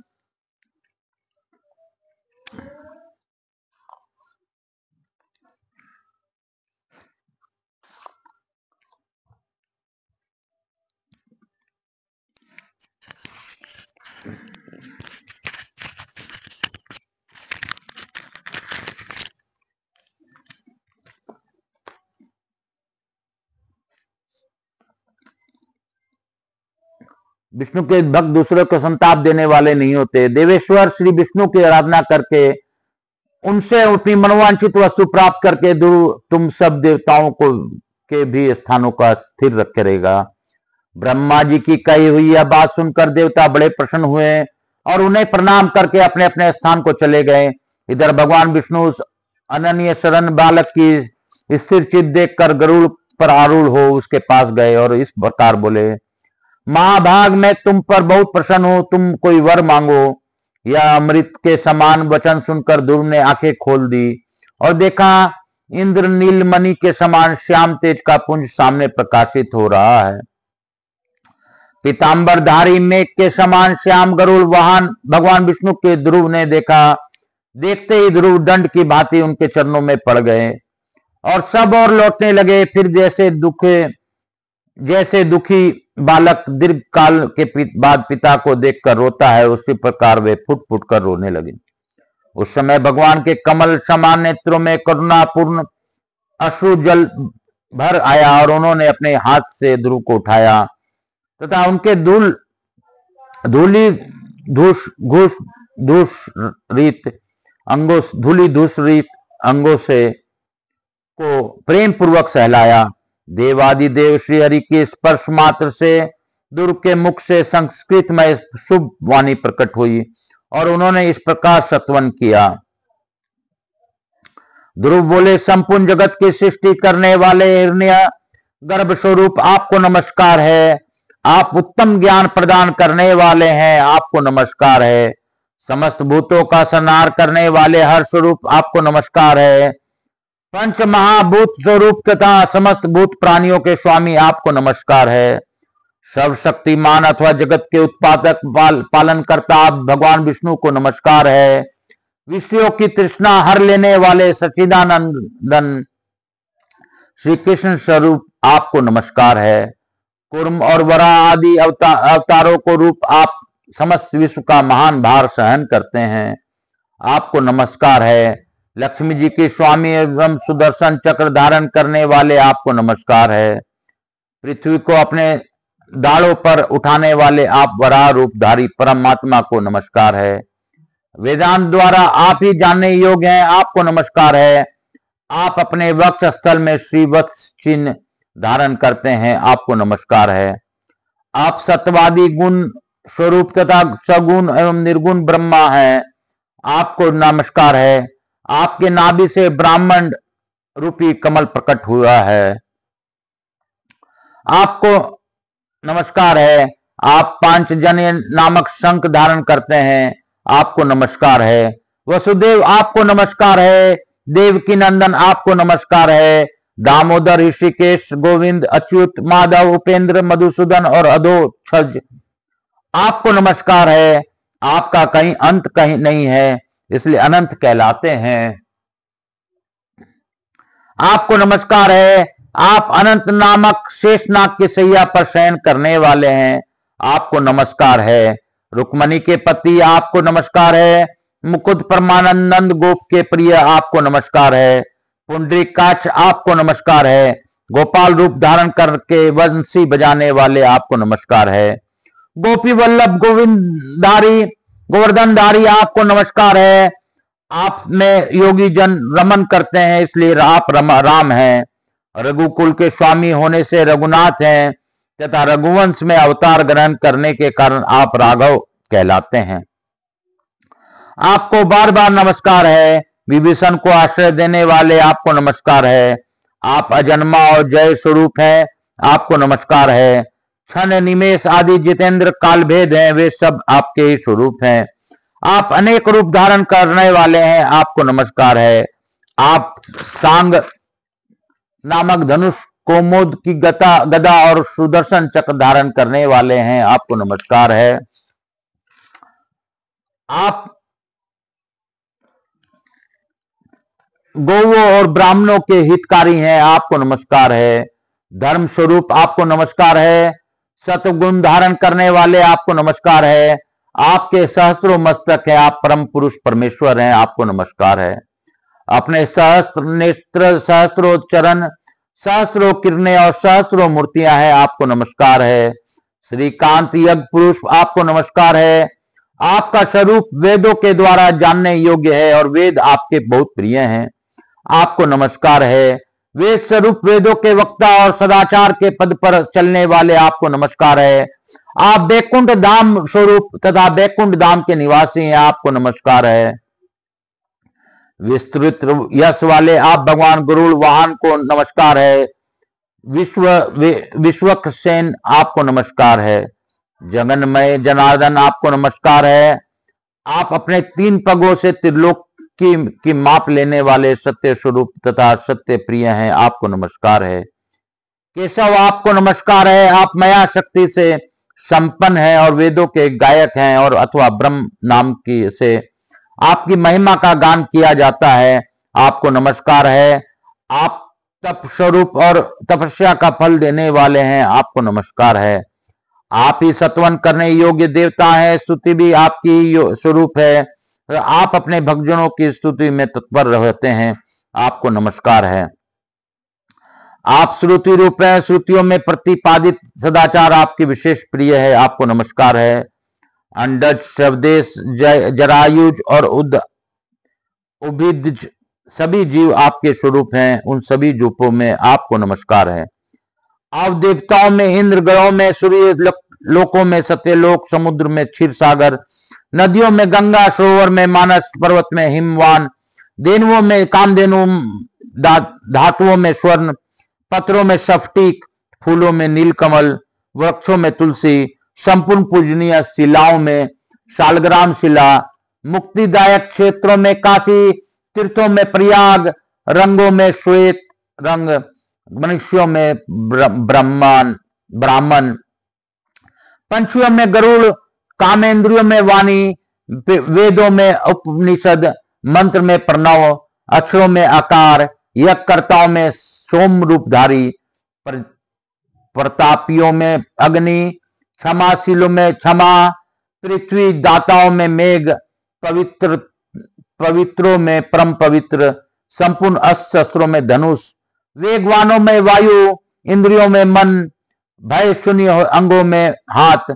विष्णु के भक्त दूसरे को संताप देने वाले नहीं होते। देवेश्वर श्री विष्णु की आराधना करके उनसे अपनी मनोवांछित वस्तु प्राप्त करके तुम सब देवताओं को के भी स्थानों का स्थिर रखे रहेगा। ब्रह्मा जी की कही हुई यह बात सुनकर देवता बड़े प्रसन्न हुए और उन्हें प्रणाम करके अपने अपने स्थान को चले गए। इधर भगवान विष्णु उस अनन्य शरण बालक की स्थिर चित देखकर गरुड़ पर आरूढ़ हो उसके पास गए और इस प्रकार बोले, महाभाग, मैं तुम पर बहुत प्रसन्न हूं, तुम कोई वर मांगो। यह अमृत के समान वचन सुनकर ध्रुव ने आंखें खोल दी और देखा इंद्र नीलमणि के समान श्याम तेज का पुंज सामने प्रकाशित हो रहा है। पीतांबरधारी मेघ के समान श्याम गरुड़ वाहन भगवान विष्णु के ध्रुव ने देखा। देखते ही ध्रुव दंड की भांति उनके चरणों में पड़ गए और सब और लौटने लगे। फिर जैसे दुखी बालक दीर्घ काल के बाद पिता को देखकर रोता है, उसी प्रकार वे फुट फुट कर रोने लगे। उस समय भगवान के कमल समान नेत्रों में करुणापूर्ण अश्रु जल भर आया और उन्होंने अपने हाथ से ध्रुव को उठाया तथा उनके धूली धूसरित अंगों से को प्रेम पूर्वक सहलाया। देवादिदेव श्री हरि के स्पर्श मात्र से ध्रुव के मुख से संस्कृत में शुभ वाणी प्रकट हुई और उन्होंने इस प्रकार सत्वन किया। ध्रुव बोले, संपूर्ण जगत की सृष्टि करने वाले हिरण्य गर्भ स्वरूप आपको नमस्कार है। आप उत्तम ज्ञान प्रदान करने वाले हैं, आपको नमस्कार है। समस्त भूतों का संहार करने वाले हर स्वरूप आपको नमस्कार है। पंच महाभूत स्वरूप तथा समस्त भूत प्राणियों के स्वामी आपको नमस्कार है। सर्वशक्तिमान अथवा जगत के उत्पादक पालन करता आप भगवान विष्णु को नमस्कार है। विषयों की तृष्णा हर लेने वाले सच्चिदानंदन श्री कृष्ण स्वरूप आपको नमस्कार है। कुर्म और वराह आदि अवतारों को रूप आप समस्त विश्व का महान भार सहन करते हैं, आपको नमस्कार है। लक्ष्मी जी के स्वामी एवं सुदर्शन चक्र धारण करने वाले आपको नमस्कार है। पृथ्वी को अपने दाढ़ों पर उठाने वाले आप वराह रूपधारी परमात्मा को नमस्कार है। वेदांत द्वारा आप ही जानने योग्य हैं, आपको नमस्कार है। आप अपने वक्ष स्थल में श्रीवत्स चिन्ह धारण करते हैं, आपको नमस्कार है। आप सत्वादी गुण स्वरूप तथा सगुण एवं निर्गुण ब्रह्मा हैं, आपको नमस्कार है। आपके नाभि से ब्राह्मण रूपी कमल प्रकट हुआ है, आपको नमस्कार है। आप पांचजन्य नामक शंख धारण करते हैं, आपको नमस्कार है। वसुदेव आपको नमस्कार है। देवकी नंदन आपको नमस्कार है। दामोदर, ऋषिकेश, गोविंद, अच्युत, माधव, उपेंद्र, मधुसूदन और अधोक्षज आपको नमस्कार है। आपका कहीं अंत कहीं नहीं है, इसलिए अनंत कहलाते हैं। आपको नमस्कार है। आप अनंत नामक शेषनाग के सैया पर शयन करने वाले हैं, आपको नमस्कार है। रुक्मणी के पति आपको नमस्कार है। मुकुंद परमानंद गोप के प्रिय आपको नमस्कार है। पुंडरीकाक्ष आपको नमस्कार है। गोपाल रूप धारण करके बंसी बजाने वाले आपको नमस्कार है। गोपी वल्लभ गोविंदारी गोवर्धनधारी आपको नमस्कार है। आप में योगी जन रमन करते हैं, इसलिए आप राम हैं। रघुकुल के स्वामी होने से रघुनाथ हैं तथा रघुवंश में अवतार ग्रहण करने के कारण आप राघव कहलाते हैं। आपको बार बार नमस्कार है। विभीषण को आश्रय देने वाले आपको नमस्कार है। आप अजन्मा और जय स्वरूप हैं, आपको नमस्कार है। क्षण निमेष आदि जितेंद्र कालभेद हैं, वे सब आपके ही स्वरूप हैं। आप अनेक रूप धारण करने वाले हैं, आपको नमस्कार है। आप सांग नामक धनुष, कोमोद की गदा और सुदर्शन चक्र धारण करने वाले हैं, आपको नमस्कार है। आप गौओं और ब्राह्मणों के हितकारी हैं, आपको नमस्कार है। धर्म स्वरूप आपको नमस्कार है। सतगुण धारण करने वाले आपको नमस्कार है। आपके सहस्त्रों मस्तक है, आप परम पुरुष परमेश्वर हैं, आपको नमस्कार है। अपने सहस्त्र नेत्र, सहस्त्रों चरण, सहस्त्रों किरणें और सहस्त्रों मूर्तियां हैं, आपको नमस्कार है। श्रीकांत यज्ञ पुरुष आपको नमस्कार है। आपका स्वरूप वेदों के द्वारा जानने योग्य है और वेद आपके बहुत प्रिय हैं, आपको नमस्कार है। वेद स्वरूप वेदों के वक्ता और सदाचार के पद पर चलने वाले आपको नमस्कार है। आप बैकुंठ धाम स्वरूप तथा बैकुंठ धाम के निवासी हैं, आपको नमस्कार है। विस्तृत यश वाले आप भगवान गरुड़ वाहन को नमस्कार है। विश्वक्सेन आपको नमस्कार है। जगन्मय जनार्दन आपको नमस्कार है। आप अपने 3 पगों से त्रिलोक की माप लेने वाले सत्य स्वरूप तथा सत्य प्रिय हैं, आपको नमस्कार है। केशव आपको नमस्कार है। आप माया शक्ति से संपन्न हैं और वेदों के गायक हैं और अथवा ब्रह्म नाम की से आपकी महिमा का गान किया जाता है, आपको नमस्कार है। आप तप स्वरूप और तपस्या का फल देने वाले हैं, आपको नमस्कार है। आप ही सत्वन करने योग्य देवता हैं, स्तुति भी आपकी स्वरूप है। आप अपने भक्तजनों की स्तुति में तत्पर रहते हैं, आपको नमस्कार है। आप श्रुति रूप है, श्रुतियों में प्रतिपादित सदाचार आपकी विशेष प्रिय है, आपको नमस्कार है। अंडज, स्वदेश, जरायुज और उभिदज सभी जीव आपके स्वरूप हैं, उन सभी रूपों में आपको नमस्कार है। आप देवताओं में इंद्र, ग्रहों में सूर्य, लोकों में सत्यलोक, समुद्र में क्षीर सागर, नदियों में गंगा, सरोवर में मानस, पर्वत में हिमवान, धेनुओं में कामधेनु, धातुओं में स्वर्ण, पत्रों में स्फटिक, फूलों में नीलकमल, वृक्षों में तुलसी, संपूर्ण पूजनीय शिलाओं में शालग्राम शिला, मुक्तिदायक क्षेत्रों में काशी, तीर्थों में प्रयाग, रंगों में श्वेत रंग, मनुष्यों में ब्राह्मण, पंछियों में गरुड़, कामेंद्रियों में वाणी, वेदों में उपनिषद, मंत्र में प्रणव, अक्षरों में आकार, यज्ञकर्ताओं में सोम रूपधारी, प्रतापियों में अग्नि, क्षमाशीलों में क्षमा, पृथ्वी दाताओं में मेघ, पवित्रों में परम पवित्र, संपूर्ण अस्त्र शस्त्रों में धनुष, वेगवानों में वायु, इंद्रियों में मन, भय शून्य अंगों में हाथ,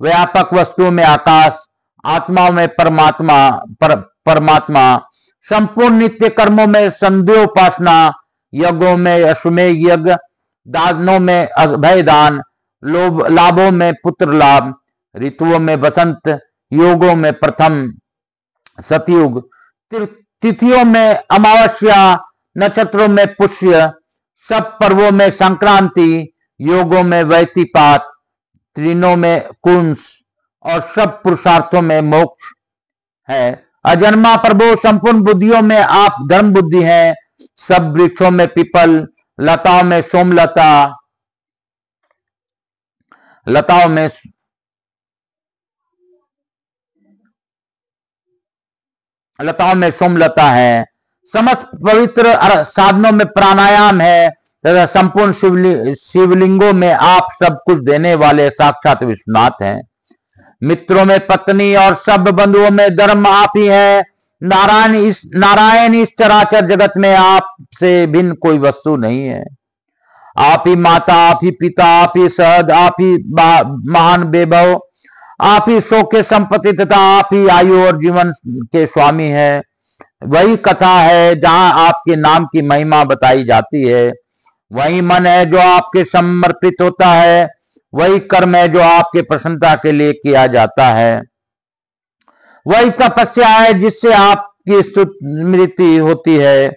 व्यापक वस्तुओं में आकाश, आत्माओं में परमात्मा, संपूर्ण नित्य कर्मों में संध्योपासना, यज्ञों में अश्वमेध यज्ञ, दानों में अभय दान, लाभों में पुत्र लाभ, ऋतुओं में बसंत, योगों में प्रथम सतयुग, तिथियों में अमावस्या, नक्षत्रों में पुष्य, सब पर्वों में संक्रांति, योगों में वैतिपात, त्रिनों में कुंस और सब पुरुषार्थों में मोक्ष है। अजन्मा प्रभु, संपूर्ण बुद्धियों में आप धर्म बुद्धि हैं। सब वृक्षों में पीपल, लताओं में सोमलता, सोमलता है। समस्त पवित्र साधनों में प्राणायाम है तथा संपूर्ण शिवलिंगों में आप सब कुछ देने वाले साक्षात विश्वनाथ हैं। मित्रों में पत्नी और सब बंधुओं में धर्म आप ही है। नारायण इस चराचर जगत में आपसे भिन्न कोई वस्तु नहीं है। आप ही माता, आप ही पिता, आप ही सहद, आप ही महान वैभव, आप ही शोक के संपत्ति तथा आप ही आयु और जीवन के स्वामी है। वही कथा है जहां आपके नाम की महिमा बताई जाती है। वही मन है जो आपके समर्पित होता है। वही कर्म है जो आपके प्रसन्नता के लिए किया जाता है। वही तपस्या है जिससे आपकी स्मृति होती है।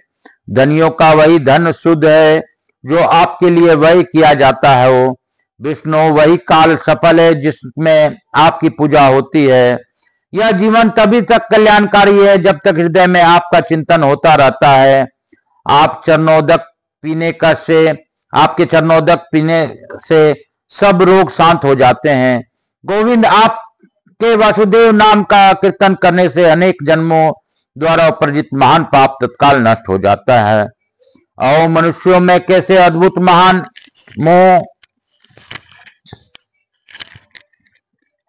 धनियों का वही धन शुद्ध है जो आपके लिए वही किया जाता है। वो विष्णु वही काल सफल है जिसमें आपकी पूजा होती है। यह जीवन तभी तक कल्याणकारी है जब तक हृदय में आपका चिंतन होता रहता है। आप चरणोदक पीने का से आपके चरणोदक पीने से सब रोग शांत हो जाते हैं। गोविंद, आपके वासुदेव नाम का कीर्तन करने से अनेक जन्मों द्वारा उपर्जित महान पाप तत्काल नष्ट हो जाता है। और मनुष्यों में कैसे अद्भुत महान मोह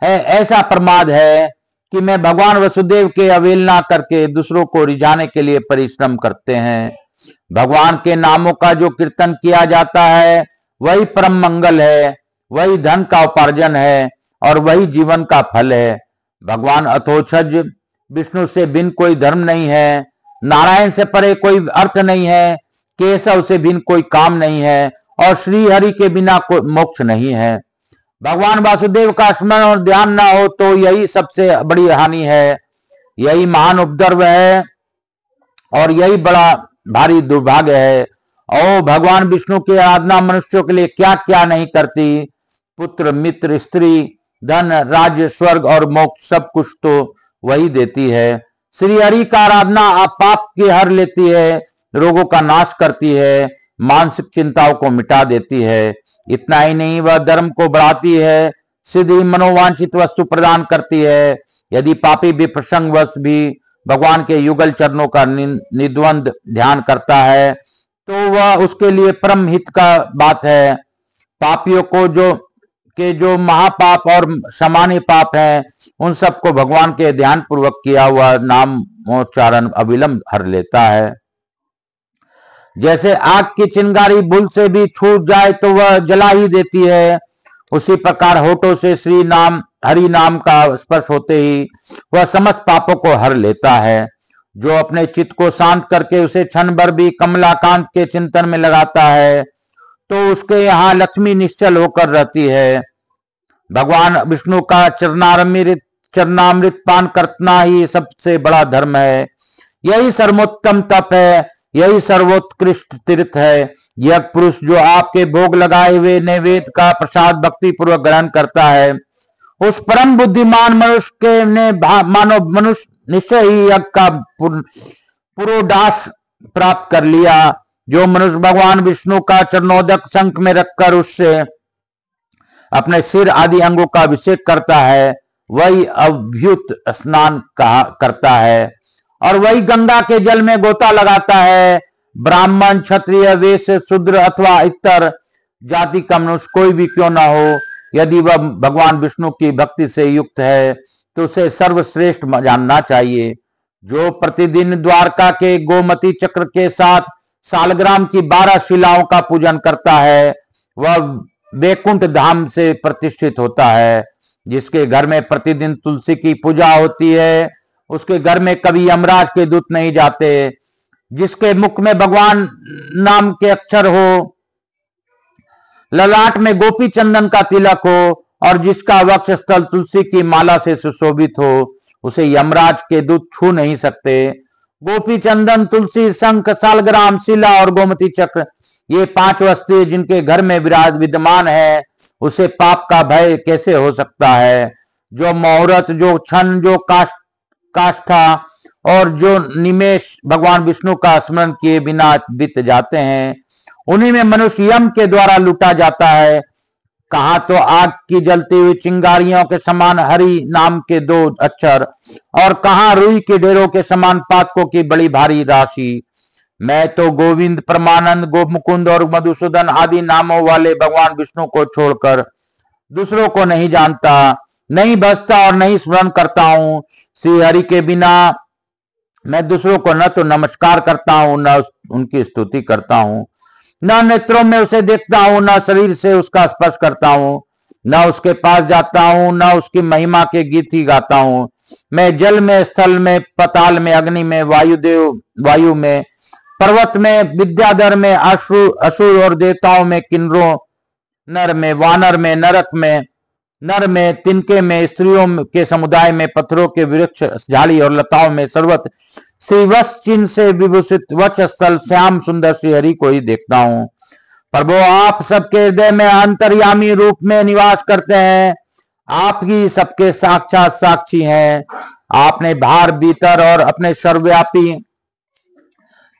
है, ऐसा प्रमाद है कि मैं भगवान वसुदेव के अवहेलना करके दूसरों को रिझाने के लिए परिश्रम करते हैं। भगवान के नामों का जो कीर्तन किया जाता है वही परम मंगल है, वही धन का उपार्जन है और वही जीवन का फल है। भगवान अथोछज विष्णु से भिन्न कोई धर्म नहीं है, नारायण से परे कोई अर्थ नहीं है, केशव से भिन्न कोई काम नहीं है और श्री हरि के बिना कोई मोक्ष नहीं है। भगवान वासुदेव का स्मरण और ध्यान ना हो तो यही सबसे बड़ी हानि है, यही महान उपद्रव है और यही बड़ा भारी दुर्भाग्य है। और भगवान विष्णु की आराधना मनुष्यों के लिए क्या क्या नहीं करती। पुत्र, मित्र, स्त्री, धन, राज्य, स्वर्ग और मोक्ष सब कुछ तो वही देती है। श्री हरि का आराधना आप पाप के हर लेती है, रोगों का नाश करती है, मानसिक चिंताओं को मिटा देती है। इतना ही नहीं, वह धर्म को बढ़ाती है, सीधी मनोवांछित वस्तु प्रदान करती है। यदि पापी भी प्रसंगवश भी भगवान के युगल चरणों का निद्वंद ध्यान करता है तो वह उसके लिए परम हित का बात है। पापियों को जो महापाप और सामान्य पाप हैं उन सबको भगवान के ध्यान पूर्वक किया हुआ नामोच्चारण अविलंब हर लेता है। जैसे आग की चिंगारी भूल से भी छूट जाए तो वह जला ही देती है, उसी प्रकार होठों से श्री नाम हरि नाम का स्पर्श होते ही वह समस्त पापों को हर लेता है। जो अपने चित्त को शांत करके उसे क्षण भर भी कमलाकांत के चिंतन में लगाता है तो उसके यहाँ लक्ष्मी निश्चल होकर रहती है। भगवान विष्णु का चरणामृत पान करना ही सबसे बड़ा धर्म है। यही सर्वोत्तम तप है, यही सर्वोत्कृष्ट तीर्थ है। यह पुरुष जो आपके भोग लगाए हुए नैवेद्य का प्रसाद भक्ति पूर्वक ग्रहण करता है उस परम बुद्धिमान मनुष्य के ने मानव मनुष्य निश्चय ही यज्ञ का पुरोडास प्राप्त कर लिया। जो मनुष्य भगवान विष्णु का चरणोदक शंख में रखकर उससे अपने सिर आदि अंगों का अभिषेक करता है वही अभ्युत स्नान करता है और वही गंगा के जल में गोता लगाता है। ब्राह्मण, क्षत्रिय, वैश्य, शूद्र अथवा इतर जाति का मनुष्य कोई भी क्यों ना हो, यदि वह भगवान विष्णु की भक्ति से युक्त है तो उसे सर्वश्रेष्ठ जानना चाहिए। जो प्रतिदिन द्वारका के गोमती चक्र के साथ सालग्राम की 12 शिलाओं का पूजन करता है वह वैकुंठ धाम से प्रतिष्ठित होता है। जिसके घर में प्रतिदिन तुलसी की पूजा होती है उसके घर में कभी यमराज के दूत नहीं जाते। जिसके मुख में भगवान नाम के अक्षर हो, ललाट में गोपी चंदन का तिलक हो और जिसका वक्ष स्थल तुलसी की माला से सुशोभित हो उसे यमराज के दूत छू नहीं सकते। गोपी चंदन, तुलसी, शंख, सालग्राम, शिला और गोमती चक्र ये 5 वस्तुएं जिनके घर में विद्यमान है उसे पाप का भय कैसे हो सकता है। जो मुहूर्त, जो क्षण, जो काष्ठा और जो निमेष भगवान विष्णु का स्मरण किए बिना बीत जाते हैं उन्हीं में मनुष्य यम के द्वारा लूटा जाता है। कहां तो आग की जलती हुई चिंगारियों के समान हरि नाम के 2 अक्षर और कहां रुई के ढेरों के समान पातकों की बड़ी भारी राशि। मैं तो गोविंद, परमानंद, गोमुकुंद और मधुसूदन आदि नामों वाले भगवान विष्णु को छोड़कर दूसरों को नहीं जानता, नहीं बसता और नहीं स्मरण करता हूं। श्री हरि के बिना मैं दूसरों को न तो नमस्कार करता हूं न उनकी स्तुति करता हूं। न नेत्रों में उसे देखता हूं, न शरीर से उसका स्पर्श करता हूं, न उसके पास जाता हूं, न उसकी महिमा के गीत ही गाता हूं। मैं जल में, स्थल में, पताल में, अग्नि में, वायु में, पर्वत में, विद्याधर में, असुर और देवताओं में, किन्नरों, नर में, वानर में, नर में, तिनके में, स्त्रियों के समुदाय में, पत्थरों के वृक्ष, झाड़ी और लताओं में, सर्वत्र श्री वत्स चिन्ह से विभूषित वक्ष स्थल श्याम सुंदर श्री हरि को ही देखता हूं। प्रभु आप सबके हृदय में अंतर्यामी रूप में निवास करते हैं। आप ही सबके साक्षात साक्षी हैं। आपने बाहर भीतर और अपने सर्वव्यापी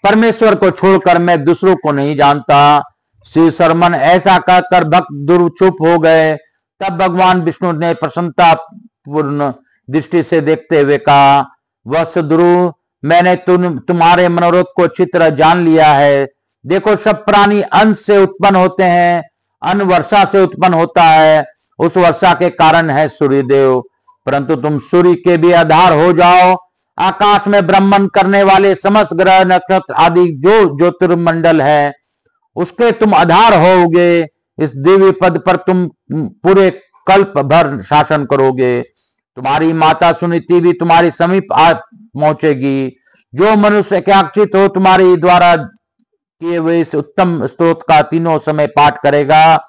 परमेश्वर को छोड़कर मैं दूसरों को नहीं जानता। श्री शर्मन ऐसा कहकर भक्त ध्रुव चुप हो गए। तब भगवान विष्णु ने प्रसन्नता पूर्ण दृष्टि से देखते हुए कहा, वत्स ध्रुव, मैंने तुम्हारे मनोरथ को अच्छी तरह जान लिया है। देखो, सब प्राणी अंश से उत्पन्न होते हैं, अन्न वर्षा से उत्पन्न होता है, उस वर्षा के कारण है सूर्यदेव, परंतु तुम सूर्य के भी आधार हो जाओ। आकाश में भ्रमण करने वाले समस्त ग्रह नक्षत्र आदि जो ज्योतिर्मंडल है उसके तुम आधार होगे। इस दिव्य पद पर तुम पूरे कल्प भर शासन करोगे। तुम्हारी माता सुनीति भी तुम्हारे समीप आ पहुंचेगी। जो मनुष्य एकाग्रचित हो तुम्हारे द्वारा किए हुए इस उत्तम स्तोत्र का तीनों समय पाठ करेगा,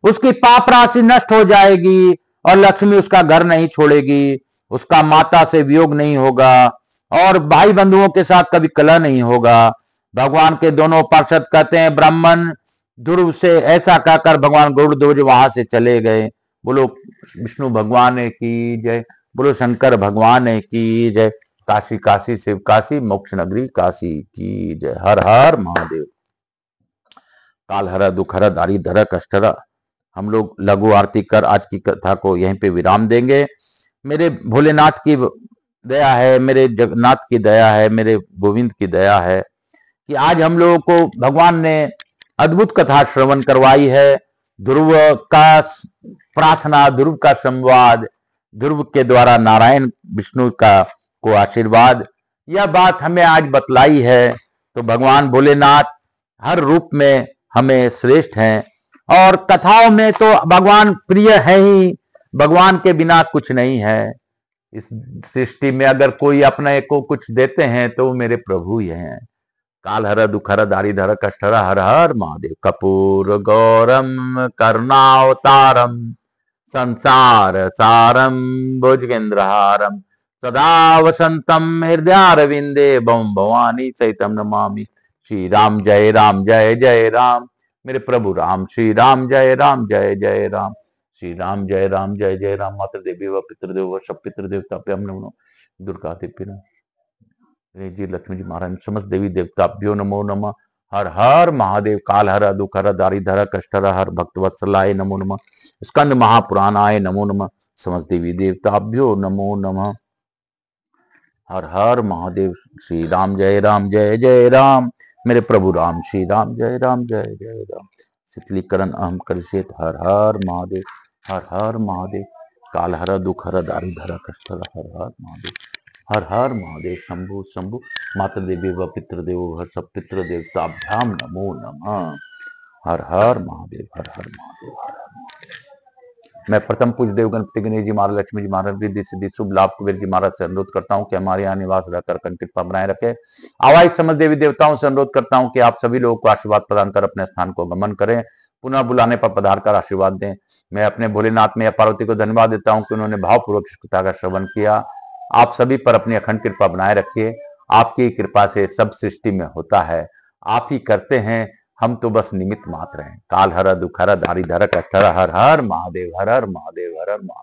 उसकी पाप राशि नष्ट हो जाएगी और लक्ष्मी उसका घर नहीं छोड़ेगी। उसका माता से वियोग नहीं होगा और भाई बंधुओं के साथ कभी कलह नहीं होगा। भगवान के दोनों पार्षद कहते हैं, ब्राह्मण ध्रुव से ऐसा कहकर भगवान गरुड़ध्वज वहां से चले गए। बोलो विष्णु भगवान की जय, बोलो शंकर भगवान की जय। काशी काशी शिव काशी, मोक्ष नगरी काशी की जय। हर हर महादेव। काल हरा दुख हरा दारी धरा कष्ट हरा। हम लोग लघु आरती कर आज की कथा को यहीं पे विराम देंगे। मेरे भोलेनाथ की दया है, मेरे जगन्नाथ की दया है, मेरे गोविंद की दया है कि आज हम लोगों को भगवान ने अद्भुत कथा श्रवण करवाई है। ध्रुव का प्रार्थना, ध्रुव का संवाद, ध्रुव के द्वारा नारायण विष्णु का को आशीर्वाद, यह बात हमें आज बतलाई है। तो भगवान भोलेनाथ हर रूप में हमें श्रेष्ठ हैं और कथाओं में तो भगवान प्रिय है ही। भगवान के बिना कुछ नहीं है इस सृष्टि में। अगर कोई अपने को कुछ देते हैं तो वो मेरे प्रभु ही हैं। काल हर दुख हर दारी धर कष्ट हर। हर हर महादेव। कपूर गौरम करुणावतारम संसार सारम भुजगेंद्रहारम सदा वसंतम हृदयारविंदे बम भवानी सहितम नमामि। श्री राम जय राम जय जय राम। मेरे प्रभु राम श्री राम जय राम जय जय राम। श्री राम जय राम जय जय राम। मातृ देवी व पितृदेव व सब पितृदेवताभ्याम नमो। दुर्गा देवी जी, लक्ष्मी जी महाराज, समस्त देवी देवताभ्यो नमो नमः। हर हर महादेव। काल हर दुख हर दारी धर कष्ट हर। हर भक्तवत्सलाय नमो नमः। स्कंद महापुराणाय नमो नमः। समस्त देवी देवताभ्यो नमो नमः। हर हर महादेव। श्री राम जय जय राम। मेरे प्रभु राम श्री राम जय जय राम। शीतलीकरण अहम करिष्येत। हर हर महादेव। हर हर महादेव। काल हर दुख हर दारी धर कष्ट हर। हर हर महादेव। हर हर महादेव। शंभु शंभु। मातृ देवी व पितृदेव व सब पितृदेवताभ्याम नमो नमः। हर हर महादेव। हर हर महादेव। हर हर महादेव। मैं प्रथम पूज्य देव गणपति गणेश जी महाराज, लक्ष्मी जी महाराज, रिद्धि सिद्धि शुभ लाभ कुबेर जी महाराज से अनुरोध करता हूं कि हमारे यहाँ निवास रहकर कृपा बनाए रखे। आवाज समझ देवी देवताओं से अनुरोध करता हूं कि आप सभी लोगों को आशीर्वाद प्रदान कर अपने स्थान को गमन करें। पुनः बुलाने पर पधार कर आशीर्वाद दें। मैं अपने भोलेनाथ में या पार्वती को धन्यवाद देता हूँ कि उन्होंने भावपूर्वक इस कथा का श्रवण किया। आप सभी पर अपनी अखंड कृपा बनाए रखिए। आपकी कृपा से सब सृष्टि में होता है, आप ही करते हैं, हम तो बस निमित्त मात्र हैं। काल हर दुख हर दारी धर कष्ट हर। हर हर महादेव। हर हर महादेव। हर हर महादेव।